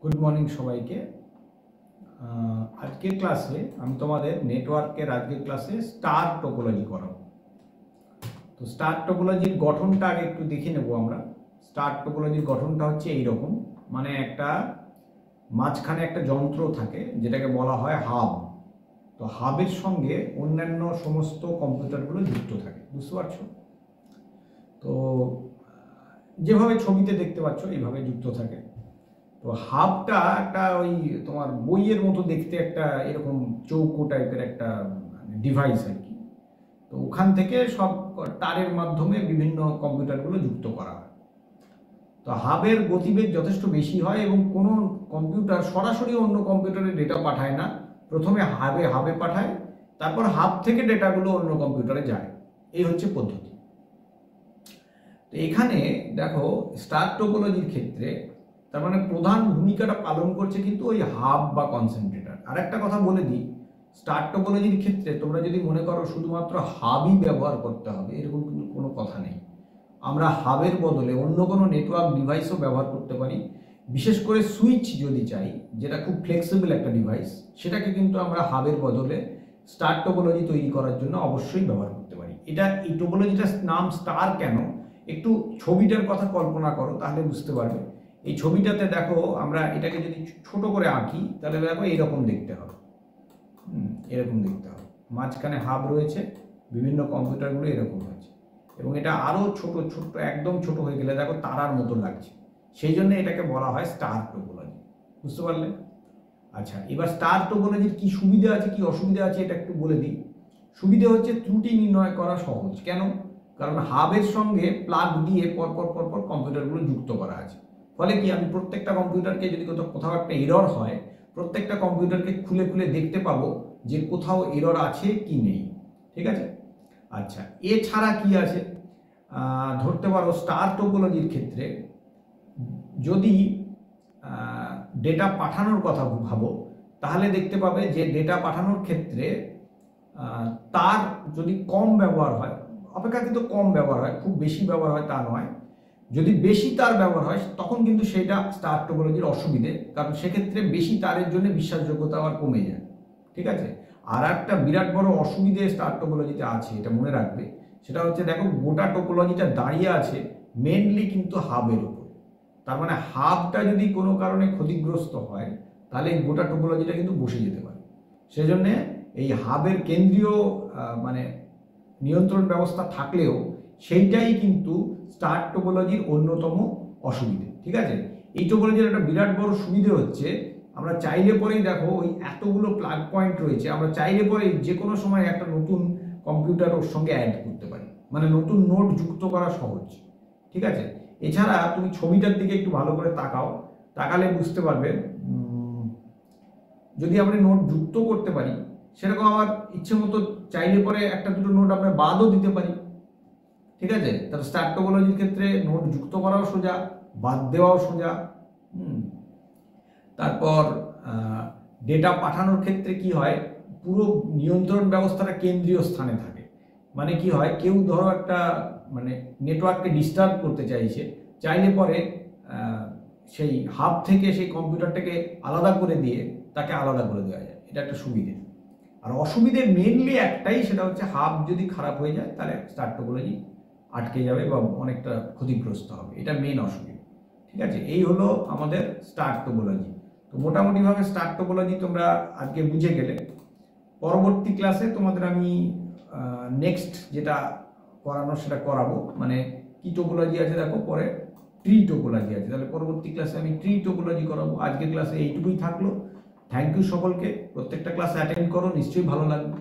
Good morning সবাইকে। আজকের ক্লাসে আমি তোমাদের নেটওয়ার্কের আজকের ক্লাসে স্টার টোপোলজি করাবো। তো স্টার টোপোলজির গঠনটা আগে একটু দেখে নেব আমরা। স্টার টোপোলজির গঠনটা হচ্ছে এইরকম, মানে একটা মাঝখানে একটা যন্ত্র থাকে যেটাকে বলা হয় হাব। তো হাবের সঙ্গে অন্যান্য সমস্ত কম্পিউটারগুলো যুক্ত থাকে, বুঝতে পারছো? তো যেভাবে ছবিতে দেখতে পাচ্ছ এইভাবে যুক্ত থাকে। তো হাবটা একটা ওই তোমার বইয়ের মতো দেখতে একটা এরকম চৌকো টাইপের একটা ডিভাইস আর কি। তো ওখান থেকে সব তারের মাধ্যমে বিভিন্ন কম্পিউটারগুলো যুক্ত করা হয়। তো হাবের গতিবেগ যথেষ্ট বেশি হয় এবং কোনো কম্পিউটার সরাসরি অন্য কম্পিউটারে ডেটা পাঠায় না, প্রথমে হাবে পাঠায়, তারপর হাব থেকে ডেটাগুলো অন্য কম্পিউটারে যায়। এই হচ্ছে পদ্ধতি। তো এখানে দেখো স্টার টোপোলজির ক্ষেত্রে তার মানে প্রধান ভূমিকাটা পালন করছে কিন্তু ওই হাব বা কনসেন্ট্রেটর। আর একটা কথা বলে দিই, স্টার টোপোলজির ক্ষেত্রে তোমরা যদি মনে করো শুধুমাত্র হাবই ব্যবহার করতে হবে, এরকম কিন্তু কোনো কথা নেই। আমরা হাবের বদলে অন্য কোনো নেটওয়ার্ক ডিভাইসও ব্যবহার করতে পারি। বিশেষ করে সুইচ যদি চাই, যেটা খুব ফ্লেক্সিবল একটা ডিভাইস, সেটাকে কিন্তু আমরা হাবের বদলে স্টার টোপোলজি তৈরি করার জন্য অবশ্যই ব্যবহার করতে পারি। এই টোপোলজিটার নাম স্টার কেন, একটু ছবিটার কথা কল্পনা করো, তাহলে বুঝতে পারবে। এই ছবিটাতে দেখো, আমরা এটাকে যদি ছোট করে আঁকি তাহলে দেখো এইরকম দেখতে হবে। এরকম দেখতে হবে, মাঝখানে হাব রয়েছে, বিভিন্ন কম্পিউটারগুলো এরকম হয়েছে, এবং এটা আরও ছোট ছোট একদম ছোট হয়ে গেলে দেখো তারার মতো লাগছে। সেই জন্য এটাকে বলা হয় স্টার টোপোলজি, বুঝতে পারলে? আচ্ছা, এবার স্টার টোপোলজির কি সুবিধা আছে কি অসুবিধা আছে এটা একটু বলে দিই। সুবিধা হচ্ছে ত্রুটি নির্ণয় করা সহজ। কেন? কারণ হাবের সঙ্গে প্লাগ দিয়ে পরপর পরপর কম্পিউটারগুলো যুক্ত করা আছে। ফলে কি, আমি প্রত্যেকটা কম্পিউটারকে যদি কোথাও একটা এরর হয়, প্রত্যেকটা কম্পিউটারকে খুলে খুলে দেখতে পাবো যে কোথাও এরর আছে কি নেই। ঠিক আছে? আচ্ছা, এছাড়া কি আছে, ধরতে পারো স্টার টোপোলজির ক্ষেত্রে যদি ডেটা পাঠানোর কথা ভাবো, তাহলে দেখতে পাবে যে ডেটা পাঠানোর ক্ষেত্রে তার যদি কম ব্যবহার হয়, অপেক্ষাকৃত কম ব্যবহার হয়, খুব বেশি ব্যবহার হয় তা নয়, যদি বেশি তার ব্যবহার হয় তখন কিন্তু সেটা স্টার টোপোলজির অসুবিধে, কারণ সেক্ষেত্রে বেশি তারের জন্য বিশ্বাসযোগ্যতা আবার কমে যায়। ঠিক আছে? আর একটা বিরাট বড় অসুবিধে স্টার টোপোলজিতে আছে, এটা মনে রাখবে। সেটা হচ্ছে, দেখো গোটা টোপোলজিটা দাঁড়িয়ে আছে মেনলি কিন্তু হাবের উপর। তার মানে হাবটা যদি কোনো কারণে ক্ষতিগ্রস্ত হয় তাহলে গোটা টোপোলজিটা কিন্তু বসে যেতে পারে। সেজন্যে এই হাবের কেন্দ্রীয় মানে নিয়ন্ত্রণ ব্যবস্থা থাকলেও সেইটাই কিন্তু স্টার টোপোলজির অন্যতম অসুবিধে। ঠিক আছে? এই টোপোলজির একটা বিরাট বড় সুবিধে হচ্ছে, আমরা চাইলে পরেই দেখো ওই এতগুলো প্লাগ পয়েন্ট রয়েছে, আমরা চাইলে পরেই যে কোনো সময় একটা নতুন কম্পিউটার ওর সঙ্গে অ্যাড করতে পারি, মানে নতুন নোড যুক্ত করা সহজ। ঠিক আছে? এছাড়া তুমি ছবিটার দিকে একটু ভালো করে তাকালে বুঝতে পারবে, যদি আমরা নোট যুক্ত করতে পারি, সেরকম আমার ইচ্ছে মতো চাইলে পরে একটা দুটো নোট আমরা বাদও দিতে পারি। ঠিক আছে? তার স্টার টোপোলজির ক্ষেত্রে নোট যুক্ত করাও সোজা, বাদ দেওয়াও সোজা। তারপর ডেটা পাঠানোর ক্ষেত্রে কি হয়, পুরো নিয়ন্ত্রণ ব্যবস্থাটা কেন্দ্রীয় স্থানে থাকে। মানে কি হয়, কেউ ধরো একটা মানে নেটওয়ার্ককে ডিস্টার্ব করতে চাইলে পরে সেই হাব থেকে সেই কম্পিউটারটাকে আলাদা করে দিয়ে তাকে আলাদা করে দেওয়া যায়। এটা একটা সুবিধে। আর অসুবিধে মেনলি একটাই, সেটা হচ্ছে হাব যদি খারাপ হয়ে যায় তাহলে স্টার টোপোলজি আটকে যাবে বা অনেকটা ক্ষতিগ্রস্ত হবে, এটা মেন অসুবিধা। ঠিক আছে? এই হলো আমাদের স্টার টোপোলজি। তো মোটামুটিভাবে স্টার টোপোলজি তোমরা আজকে বুঝে গেলে। পরবর্তী ক্লাসে তোমাদের আমি নেক্সট যেটা করানো সেটা করাবো, মানে কি টোপোলজি আছে দেখো, পরে ট্রি টোপোলজি আছে, তাহলে পরবর্তী ক্লাসে আমি ট্রি টোপোলজি করাবো। আজকের ক্লাসে এইটুকুই থাকলো। থ্যাংক ইউ সকলকে, প্রত্যেকটা ক্লাস অ্যাটেন্ড করো, নিশ্চয়ই ভালো লাগবে।